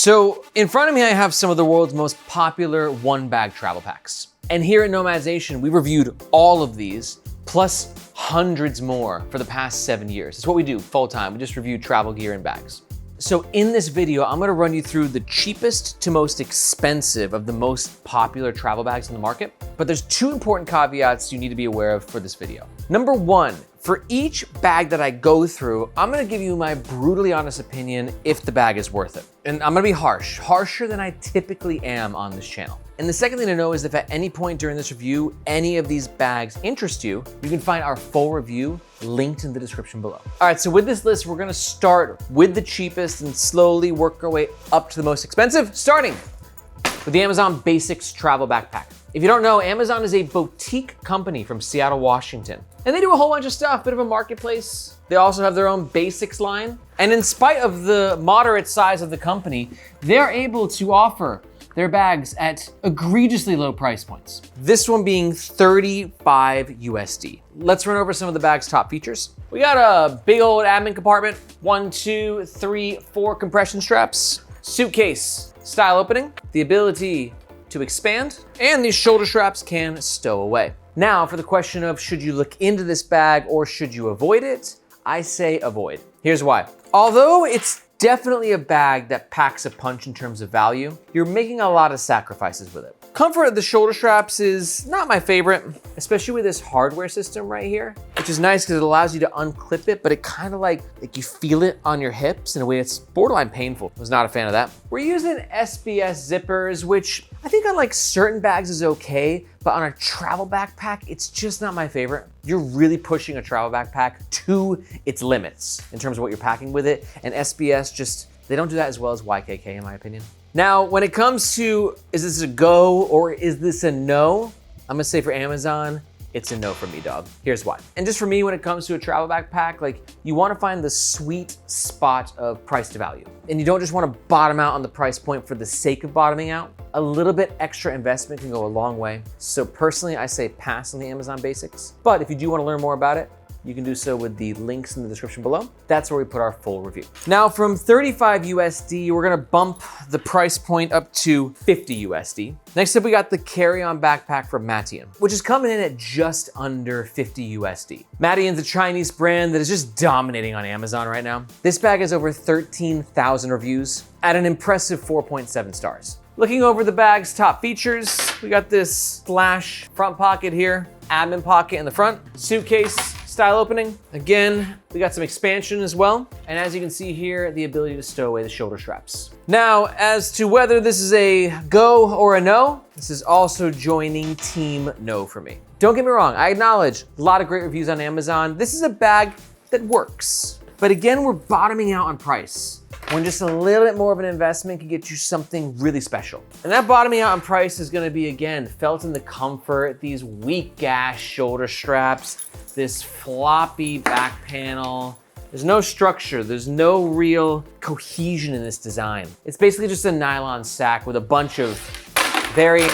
So in front of me, I have some of the world's most popular one-bag travel packs. And here at Nomadization, we reviewed all of these, plus hundreds more for the past 7 years. It's what we do full time. We just review travel gear and bags. So in this video, I'm gonna run you through the cheapest to most expensive of the most popular travel bags in the market. But there's two important caveats you need to be aware of for this video. Number one, for each bag that I go through, I'm gonna give you my brutally honest opinion if the bag is worth it. And I'm gonna be harsh, harsher than I typically am on this channel. And the second thing to know is if at any point during this review, any of these bags interest you, you can find our full review linked in the description below. All right, so with this list, we're gonna start with the cheapest and slowly work our way up to the most expensive, starting with the Amazon Basics Travel Backpack. If you don't know, Amazon is a boutique company from Seattle, Washington. And they do a whole bunch of stuff, bit of a marketplace. They also have their own basics line. And in spite of the moderate size of the company, they're able to offer their bags at egregiously low price points. This one being 35 USD. Let's run over some of the bag's top features. We got a big old admin compartment, 1, 2, 3, 4 compression straps, suitcase style opening, the ability to expand, and these shoulder straps can stow away. Now for the question of should you look into this bag or should you avoid it? I say avoid. Here's why. Although it's definitely a bag that packs a punch in terms of value, you're making a lot of sacrifices with it. Comfort of the shoulder straps is not my favorite, especially with this hardware system right here, which is nice because it allows you to unclip it, but it kind of like you feel it on your hips in a way that's borderline painful. Was not a fan of that. We're using SBS zippers, which I think on like certain bags is okay, but on a travel backpack, it's just not my favorite. You're really pushing a travel backpack to its limits in terms of what you're packing with it, and SBS just, they don't do that as well as YKK in my opinion. Now, when it comes to, is this a go or is this a no? I'm gonna say for Amazon, it's a no for me, dog. Here's why. And just for me, when it comes to a travel backpack, like you wanna find the sweet spot of price to value. And you don't just wanna bottom out on the price point for the sake of bottoming out. A little bit extra investment can go a long way. So personally, I say pass on the Amazon Basics. But if you do wanna learn more about it, you can do so with the links in the description below. That's where we put our full review. Now from 35 USD, we're gonna bump the price point up to 50 USD. Next up, we got the Carry-on backpack from Matien, which is coming in at just under 50 USD. Matien's a Chinese brand that is just dominating on Amazon right now. This bag has over 13,000 reviews at an impressive 4.7 stars. Looking over the bag's top features, we got this slash front pocket here, admin pocket in the front, suitcase style opening. Again, we got some expansion as well. And as you can see here, the ability to stow away the shoulder straps. Now, as to whether this is a go or a no, this is also joining team no for me. Don't get me wrong, I acknowledge a lot of great reviews on Amazon. This is a bag that works. But again, we're bottoming out on price, when just a little bit more of an investment can get you something really special. And that bottoming out on price is gonna be, again, felt in the comfort, these weak ass shoulder straps, this floppy back panel. There's no structure, there's no real cohesion in this design. It's basically just a nylon sack with a bunch of very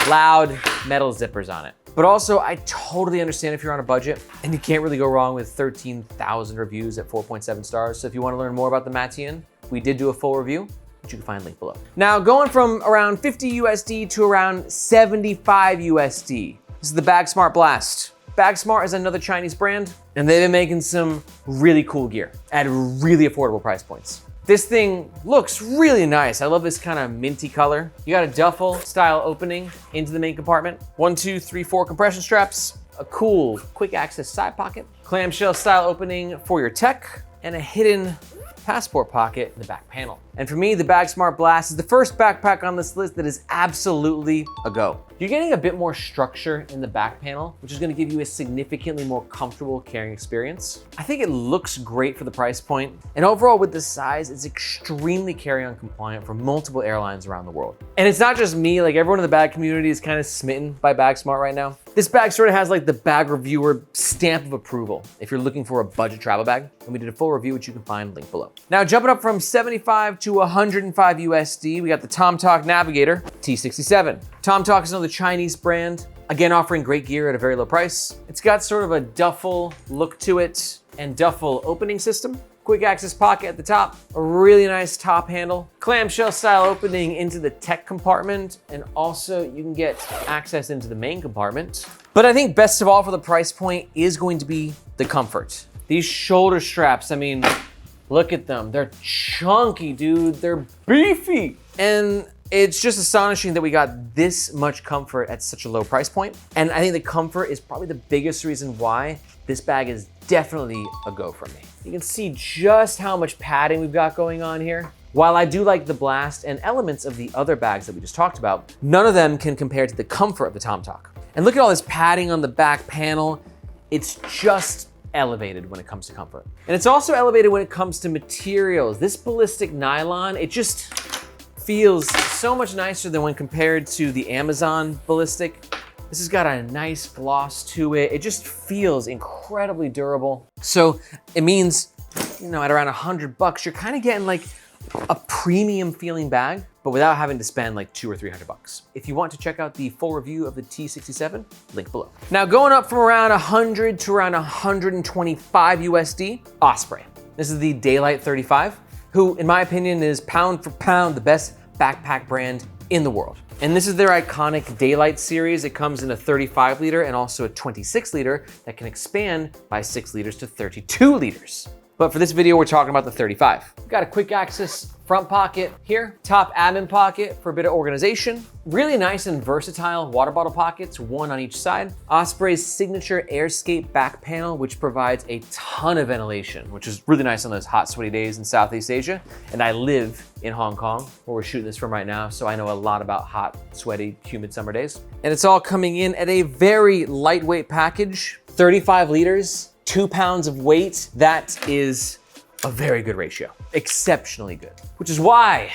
loud metal zippers on it. But also, I totally understand if you're on a budget and you can't really go wrong with 13,000 reviews at 4.7 stars. So if you wanna learn more about the Matien, we did do a full review, which you can find linked below. Now, going from around 50 USD to around 75 USD. This is the Bagsmart Blast. Bagsmart is another Chinese brand, and they've been making some really cool gear at really affordable price points. This thing looks really nice. I love this kind of minty color. You got a duffel style opening into the main compartment. 1, 2, 3, 4 compression straps, a cool quick access side pocket, clamshell style opening for your tech, and a hidden passport pocket in the back panel. And for me, the Bagsmart Blast is the first backpack on this list that is absolutely a go. You're getting a bit more structure in the back panel, which is gonna give you a significantly more comfortable carrying experience. I think it looks great for the price point. And overall with this size, it's extremely carry-on compliant for multiple airlines around the world. And it's not just me, like everyone in the bag community is kind of smitten by Bagsmart right now. This bag sort of has like the bag reviewer stamp of approval if you're looking for a budget travel bag. And we did a full review, which you can find linked below. Now jumping up from 75 to 105 USD, we got the Tomtoc Navigator T67. Tomtoc is another Chinese brand, again offering great gear at a very low price. It's got sort of a duffel look to it and duffel opening system. quick access pocket at the top, a really nice top handle, clamshell style opening into the tech compartment, and also you can get access into the main compartment. But I think best of all for the price point is going to be the comfort. These shoulder straps, I mean, look at them. They're chunky, dude. They're beefy. And it's just astonishing that we got this much comfort at such a low price point. And I think the comfort is probably the biggest reason why this bag is definitely a go for me. You can see just how much padding we've got going on here. While I do like the blast and elements of the other bags that we just talked about, none of them can compare to the comfort of the Tomtoc. And look at all this padding on the back panel. It's just elevated when it comes to comfort. And it's also elevated when it comes to materials. This ballistic nylon, it just feels so much nicer than when compared to the Amazon ballistic. This has got a nice gloss to it. It just feels incredibly durable. So it means, you know, at around $100, you're kind of getting like a premium feeling bag, but without having to spend like $200 or $300. If you want to check out the full review of the T67, link below. Now going up from around 100 to around 125 USD, Osprey. This is the Daylite 35, who in my opinion is pound for pound the best backpack brand in the world. And this is their iconic Daylite series. It comes in a 35 liter and also a 26 liter that can expand by 6 liters to 32 liters. But for this video, we're talking about the 35. We've got a quick access front pocket here, top admin pocket for a bit of organization. Really nice and versatile water bottle pockets, one on each side. Osprey's signature AirScape back panel, which provides a ton of ventilation, which is really nice on those hot, sweaty days in Southeast Asia. And I live in Hong Kong, where we're shooting this from right now, so I know a lot about hot, sweaty, humid summer days. And it's all coming in at a very lightweight package, 35 liters. 2 pounds of weight. That is a very good ratio, exceptionally good. Which is why,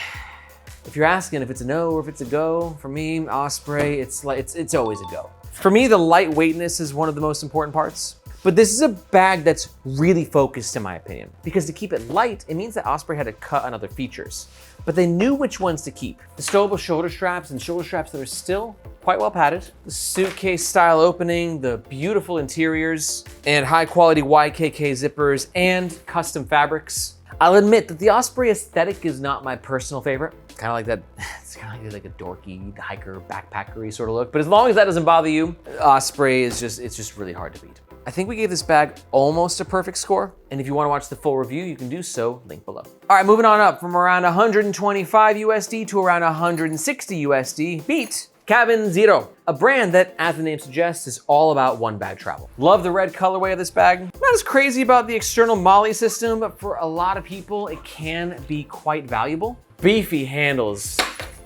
if you're asking if it's a no or if it's a go, for me, Osprey, it's always a go. For me, the lightweightness is one of the most important parts. But this is a bag that's really focused in my opinion, because to keep it light, it means that Osprey had to cut on other features, but they knew which ones to keep. The stowable shoulder straps and shoulder straps that are still quite well padded, the suitcase style opening, the beautiful interiors, and high quality YKK zippers and custom fabrics. I'll admit that the Osprey aesthetic is not my personal favorite. Kind of like that, it's kind of like a dorky hiker, backpackery sort of look. But as long as that doesn't bother you, Osprey is just really hard to beat. I think we gave this bag almost a perfect score. And if you want to watch the full review, you can do so, link below. All right, moving on up from around 125 USD to around 160 USD, beat CabinZero, a brand that, as the name suggests, is all about one bag travel. Love the red colorway of this bag. Not as crazy about the external MOLLE system, but for a lot of people, it can be quite valuable. Beefy handles,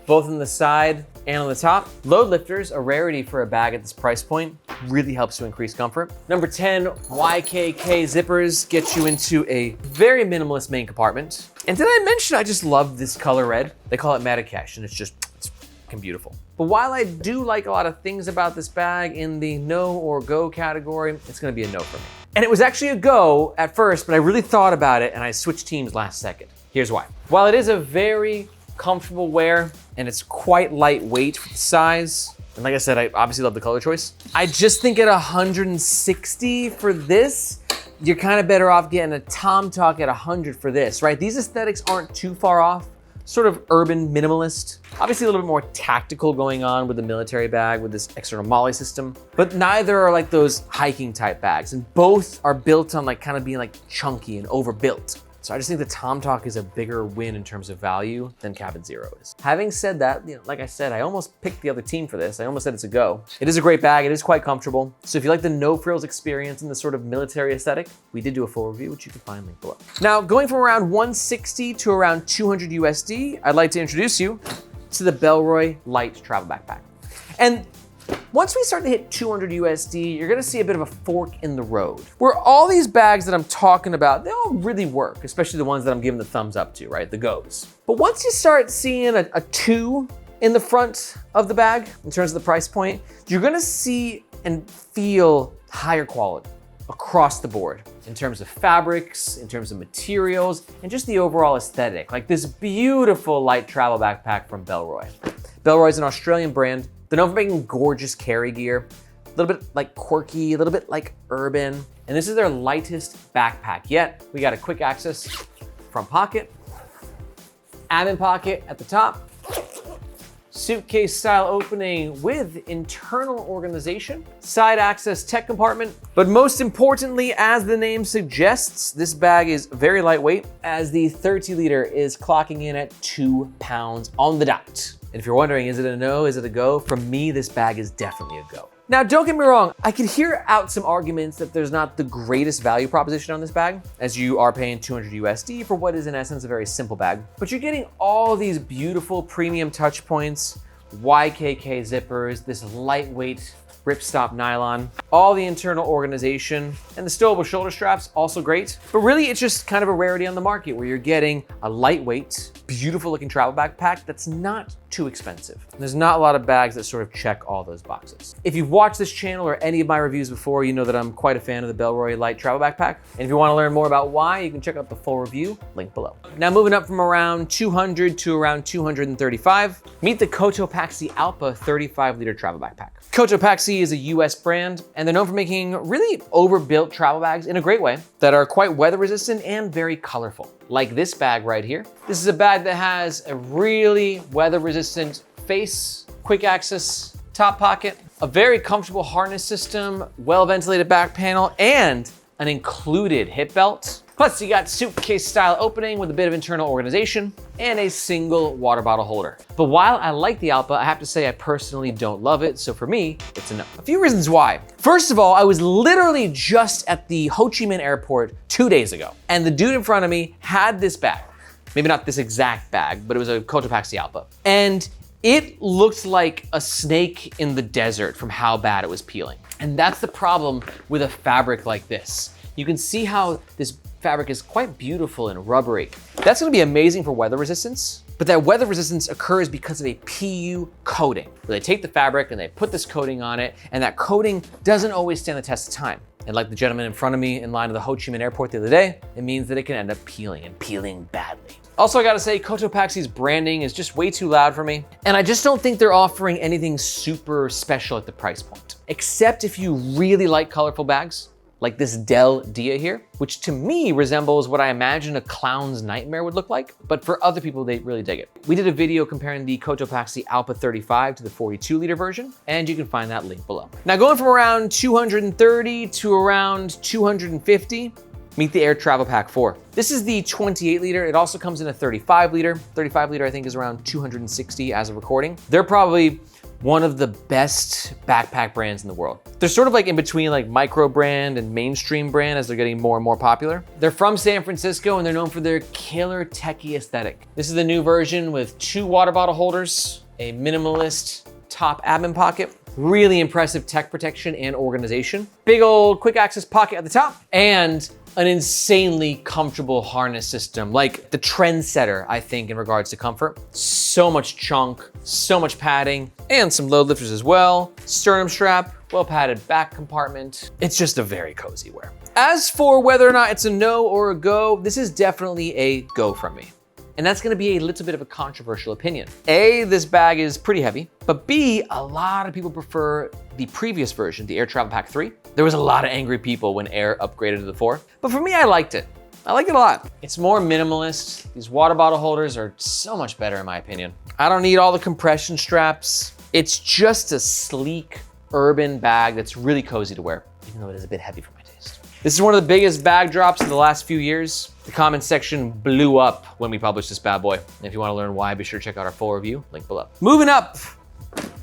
both on the side and on the top. Load lifters, a rarity for a bag at this price point, really helps to increase comfort. Number 10, YKK zippers get you into a very minimalist main compartment. And did I mention I just love this color red? They call it Marrakesh, and it's fucking beautiful. But while I do like a lot of things about this bag, in the no or go category, it's gonna be a no for me. And it was actually a go at first, but I really thought about it and I switched teams last second. Here's why. While it is a very comfortable wear and it's quite lightweight for the size, and like I said, I obviously love the color choice, I just think at 160 for this, you're kind of better off getting a Tomtoc at 100 for this, right? These aesthetics aren't too far off. Sort of urban minimalist. Obviously a little bit more tactical going on with the military bag with this external MOLLE system, but neither are like those hiking type bags, and both are built on like kind of being like chunky and overbuilt. So I just think the Tomtoc is a bigger win in terms of value than CabinZero is. Having said that, you know, like I said, I almost picked the other team for this. I almost said it's a go. It is a great bag. It is quite comfortable. So if you like the no frills experience and the sort of military aesthetic, we did do a full review, which you can find linked below. Now, going from around 160 to around 200 USD, I'd like to introduce you to the Bellroy Lite Travel Backpack. And once we start to hit 200 USD, you're gonna see a bit of a fork in the road, where all these bags that I'm talking about, they all really work, especially the ones that I'm giving the thumbs up to, right? The goes. But once you start seeing a 2 in the front of the bag, in terms of the price point, you're gonna see and feel higher quality across the board, in terms of fabrics, in terms of materials, and just the overall aesthetic. Like this beautiful light travel backpack from Bellroy. Bellroy is an Australian brand. They're known for making gorgeous carry gear, A little bit like quirky, a little bit like urban. And this is their lightest backpack yet. We got a quick access front pocket, admin pocket at the top, suitcase style opening with internal organization, side access tech compartment. But most importantly, as the name suggests, this bag is very lightweight, as the 30-liter is clocking in at 2 pounds on the dot. And if you're wondering, is it a no, is it a go? For me, this bag is definitely a go. Now, don't get me wrong, I could hear out some arguments that there's not the greatest value proposition on this bag, as you are paying 200 USD for what is in essence a very simple bag. But you're getting all these beautiful premium touch points, YKK zippers, this lightweight ripstop nylon, all the internal organization, and the stowable shoulder straps, also great. But really, it's just kind of a rarity on the market where you're getting a lightweight, beautiful looking travel backpack that's not too expensive. There's not a lot of bags that sort of check all those boxes. If you've watched this channel or any of my reviews before, you know that I'm quite a fan of the Bellroy Lite travel backpack. And if you want to learn more about why, you can check out the full review, link below. Now moving up from around 200 to around 235, meet the Cotopaxi Allpa 35-liter travel backpack. Cotopaxi is a US brand, and they're known for making really overbuilt travel bags in a great way that are quite weather resistant and very colorful. Like this bag right here. This is a bag that has a really weather resistant face, quick access top pocket, a very comfortable harness system, well ventilated back panel, and an included hip belt. Plus you got suitcase style opening with a bit of internal organization and a single water bottle holder. But while I like the Allpa, I have to say I personally don't love it. So for me, it's a no. A few reasons why. First of all, I was literally just at the Ho Chi Minh airport 2 days ago, and the dude in front of me had this bag. Maybe not this exact bag, but it was a Cotopaxi Allpa. And it looked like a snake in the desert from how bad it was peeling. And that's the problem with a fabric like this. You can see how this fabric is quite beautiful and rubbery. That's gonna be amazing for weather resistance, but that weather resistance occurs because of a PU coating, where they take the fabric and they put this coating on it, and that coating doesn't always stand the test of time. And like the gentleman in front of me in line of the Ho Chi Minh airport the other day, it means that it can end up peeling and peeling badly. Also, I gotta say, Cotopaxi's branding is just way too loud for me. And I just don't think they're offering anything super special at the price point. Except if you really like colorful bags, like this Del Dia here, which to me resembles what I imagine a clown's nightmare would look like, but for other people, they really dig it. We did a video comparing the Cotopaxi Allpa 35 to the 42-liter version, and you can find that link below. Now going from around 230 to around 250, meet the Aer Travel Pack 4. This is the 28-liter. It also comes in a 35-liter. 35-liter I think is around 260 as of recording. They're probably one of the best backpack brands in the world. They're sort of like in between like micro brand and mainstream brand as they're getting more and more popular. They're from San Francisco and they're known for their killer techie aesthetic. This is the new version with 2 water bottle holders, a minimalist top admin pocket, really impressive tech protection and organization, big old quick access pocket at the top, and an insanely comfortable harness system, like the trendsetter, I think, in regards to comfort. So much chunk, so much padding, and some load lifters as well. Sternum strap, well padded back compartment. It's just a very cozy wear. As for whether or not it's a no or a go, this is definitely a go from me. And that's gonna be a little bit of a controversial opinion. A, this bag is pretty heavy, but B, a lot of people prefer the previous version, the Aer Travel Pack 3. There was a lot of angry people when Aer upgraded to the 4, but for me, I liked it. I like it a lot. It's more minimalist. These water bottle holders are so much better in my opinion. I don't need all the compression straps. It's just a sleek, urban bag that's really cozy to wear, even though it is a bit heavy for my taste. This is one of the biggest bag drops in the last few years. The comment section blew up when we published this bad boy. And if you wanna learn why, be sure to check out our full review, link below. Moving up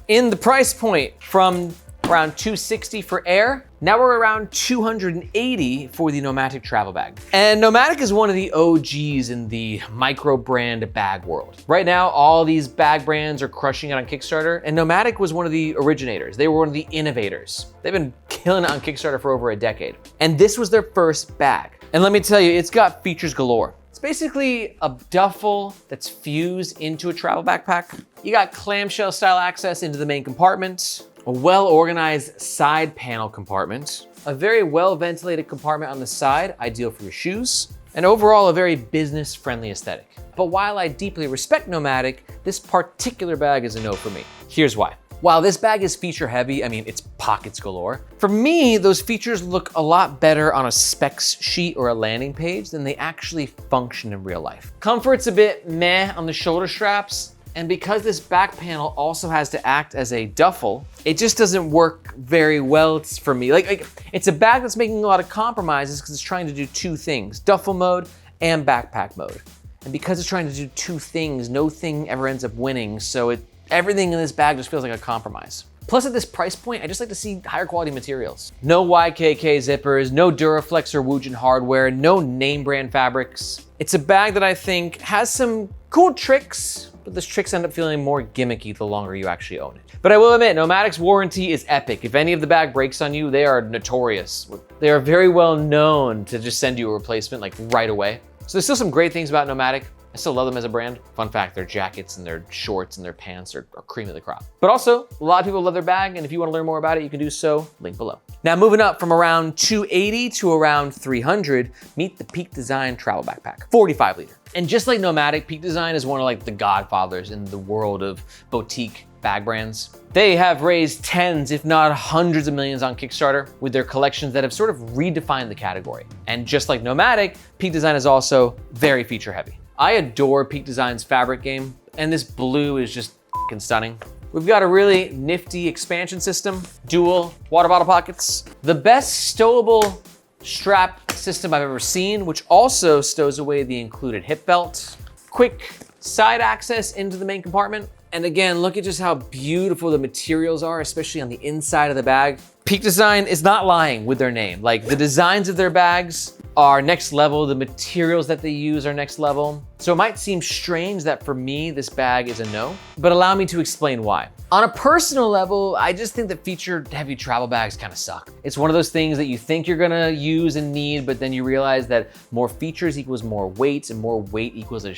in the price point from around 260 for Aer. Now we're around 280 for the Nomatic Travel Bag. And Nomatic is one of the OGs in the micro brand bag world. Right now, all these bag brands are crushing it on Kickstarter, and Nomatic was one of the originators. They were one of the innovators. They've been killing it on Kickstarter for over a decade. And this was their first bag. And let me tell you, it's got features galore. It's basically a duffel that's fused into a travel backpack. You got clamshell style access into the main compartment, a well-organized side panel compartment, a very well-ventilated compartment on the side, ideal for your shoes, and overall a very business-friendly aesthetic. But while I deeply respect Nomatic, this particular bag is a no for me. Here's why. While this bag is feature heavy, I mean, it's pockets galore. For me, those features look a lot better on a specs sheet or a landing page than they actually function in real life. Comfort's a bit meh on the shoulder straps, and because this back panel also has to act as a duffel, it just doesn't work very well for me. Like it's a bag that's making a lot of compromises because it's trying to do two things, duffel mode and backpack mode. And because it's trying to do two things, no thing ever ends up winning, so everything in this bag just feels like a compromise. Plus at this price point, I just like to see higher quality materials. No YKK zippers, no Duraflex or Woojin hardware, no name brand fabrics. It's a bag that I think has some cool tricks, but those tricks end up feeling more gimmicky the longer you actually own it. But I will admit, Nomatic's warranty is epic. If any of the bag breaks on you, they are notorious. They are very well known to just send you a replacement like right away. So there's still some great things about Nomatic. I still love them as a brand. Fun fact, their jackets and their shorts and their pants are cream of the crop. But also, a lot of people love their bag, and if you want to learn more about it, you can do so, link below. Now moving up from around 280 to around 300, meet the Peak Design Travel Backpack, 45 liter. And just like Nomatic, Peak Design is one of like the godfathers in the world of boutique bag brands. They have raised tens, if not hundreds of millions on Kickstarter with their collections that have sort of redefined the category. And just like Nomatic, Peak Design is also very feature heavy. I adore Peak Design's fabric game, and this blue is just fucking stunning. We've got a really nifty expansion system, dual water bottle pockets, the best stowable strap system I've ever seen, which also stows away the included hip belt, quick side access into the main compartment. And again, look at just how beautiful the materials are, especially on the inside of the bag. Peak Design is not lying with their name. Like the designs of their bags are next level, the materials that they use are next level. So it might seem strange that for me, this bag is a no, but allow me to explain why. On a personal level, I just think that feature heavy travel bags kind of suck. It's one of those things that you think you're gonna use and need, but then you realize that more features equals more weight, and more weight equals a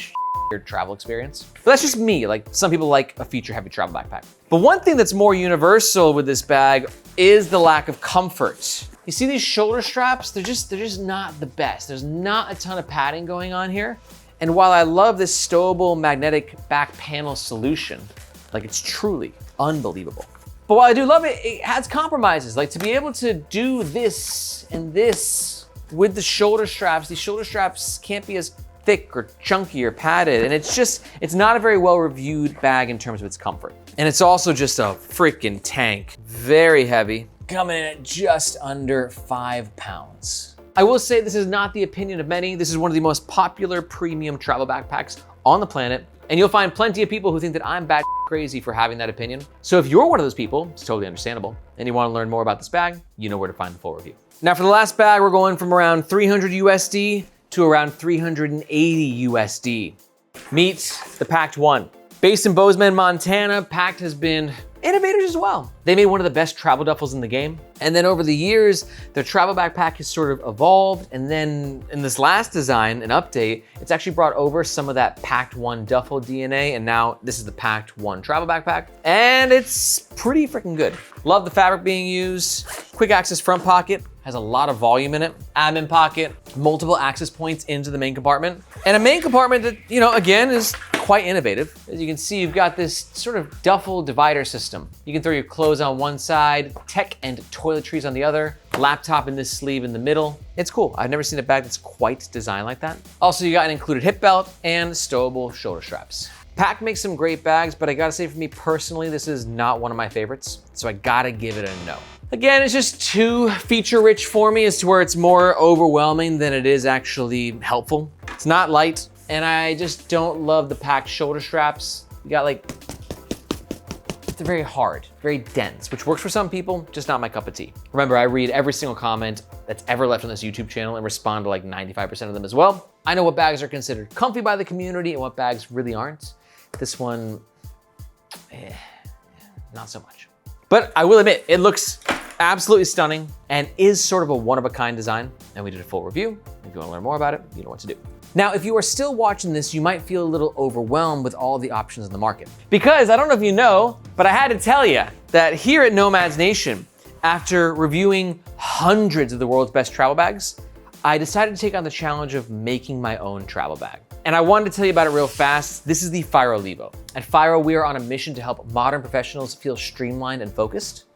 travel experience. But that's just me. Like some people like a feature heavy travel backpack. But one thing that's more universal with this bag is the lack of comfort. You see these shoulder straps? They're just not the best. There's not a ton of padding going on here. And while I love this stowable magnetic back panel solution, like it's truly unbelievable. But while I do love it, it has compromises. Like to be able to do this and this with the shoulder straps, these shoulder straps can't be as thick or chunky or padded. And it's not a very well-reviewed bag in terms of its comfort. And it's also just a freaking tank. Very heavy, coming in at just under 5 pounds. I will say this is not the opinion of many. This is one of the most popular premium travel backpacks on the planet. And you'll find plenty of people who think that I'm bat crazy for having that opinion. So if you're one of those people, it's totally understandable, and you want to learn more about this bag, you know where to find the full review. Now for the last bag, we're going from around 300 USD to around 380 USD. Meet the Pakt 1. Based in Bozeman, Montana, Pakt has been innovators as well. They made one of the best travel duffels in the game. And then over the years, their travel backpack has sort of evolved. And then in this last design, an update, it's actually brought over some of that Pakt 1 duffel DNA. And now this is the Pakt 1 travel backpack. And it's pretty freaking good. Love the fabric being used. Quick access front pocket, has a lot of volume in it. Admin pocket, multiple access points into the main compartment. And a main compartment that, you know, again, is quite innovative. As you can see, you've got this sort of duffel divider system. You can throw your clothes on one side, tech and toiletries on the other, laptop in this sleeve in the middle. It's cool. I've never seen a bag that's quite designed like that. Also, you got an included hip belt and stowable shoulder straps. Pakt makes some great bags, but I gotta say for me personally, this is not one of my favorites. So I gotta give it a no. Again, it's just too feature rich for me as to where it's more overwhelming than it is actually helpful. It's not light, and I just don't love the Pakt shoulder straps. You got like, they're very hard, very dense, which works for some people, just not my cup of tea. Remember, I read every single comment that's ever left on this YouTube channel and respond to like 95% of them as well. I know what bags are considered comfy by the community and what bags really aren't. This one, not so much. But I will admit, it looks absolutely stunning and is sort of a one-of-a-kind design. And we did a full review. If you want to learn more about it, you know what to do. Now, if you are still watching this, you might feel a little overwhelmed with all the options in the market. Because I don't know if you know, but I had to tell you that here at Nomads Nation, after reviewing hundreds of the world's best travel bags, I decided to take on the challenge of making my own travel bag. And I wanted to tell you about it real fast. This is the Firo Levo. At Firo, we are on a mission to help modern professionals feel streamlined and focused.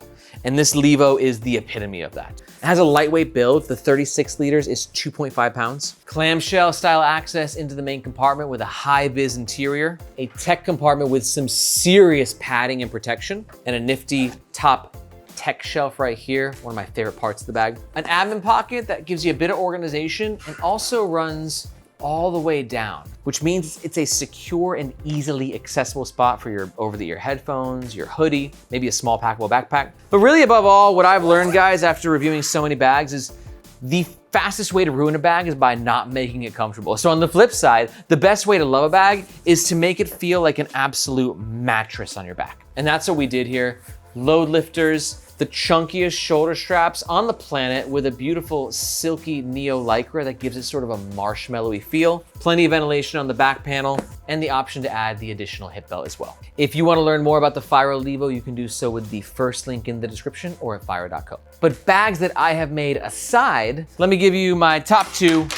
And this Levo is the epitome of that. It has a lightweight build. The 36 liters is 2.5 pounds. Clamshell style access into the main compartment with a high vis interior, a tech compartment with some serious padding and protection, and a nifty top tech shelf right here, one of my favorite parts of the bag. An admin pocket that gives you a bit of organization and also runs all the way down, which means it's a secure and easily accessible spot for your over-the-ear headphones, your hoodie, maybe a small packable backpack. But really above all, what I've learned, guys, after reviewing so many bags is the fastest way to ruin a bag is by not making it comfortable. So on the flip side, the best way to love a bag is to make it feel like an absolute mattress on your back. And that's what we did here. Load lifters, the chunkiest shoulder straps on the planet with a beautiful silky neo lycra that gives it sort of a marshmallowy feel, plenty of ventilation on the back panel, and the option to add the additional hip belt as well. If you want to learn more about the Firo Levo, you can do so with the first link in the description or at firo.co. But bags that I have made aside, let me give you my top 2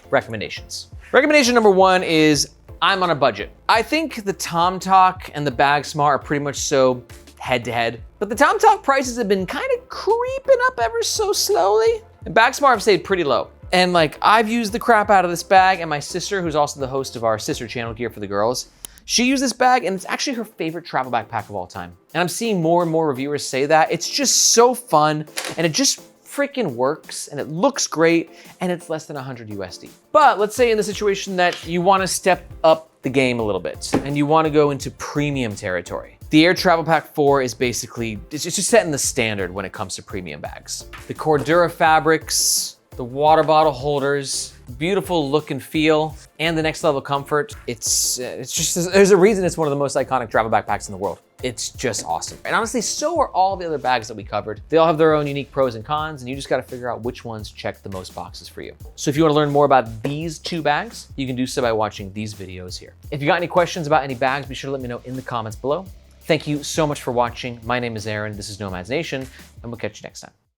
recommendations. Recommendation number 1 is I'm on a budget. I think the Tomtoc and the Bagsmart are pretty much so head-to-head. But the Tomtoc prices have been kind of creeping up ever so slowly. And Bagsmart have stayed pretty low. And like, I've used the crap out of this bag, and my sister, who's also the host of our sister channel, Gear for the Girls, she used this bag and it's actually her favorite travel backpack of all time. And I'm seeing more and more reviewers say that. It's just so fun and it just freaking works and it looks great and it's less than 100 USD. But let's say in the situation that you want to step up the game a little bit and you want to go into premium territory. The Aer Travel Pack 4 is basically, it's just setting the standard when it comes to premium bags. The Cordura fabrics, the water bottle holders, beautiful look and feel, and the next level comfort. It's just, there's a reason it's one of the most iconic travel backpacks in the world. It's just awesome. And honestly, so are all the other bags that we covered. They all have their own unique pros and cons, and you just gotta figure out which ones check the most boxes for you. So if you wanna learn more about these 2 bags, you can do so by watching these videos here. If you got any questions about any bags, be sure to let me know in the comments below. Thank you so much for watching. My name is Aaron, this is Nomads Nation, and we'll catch you next time.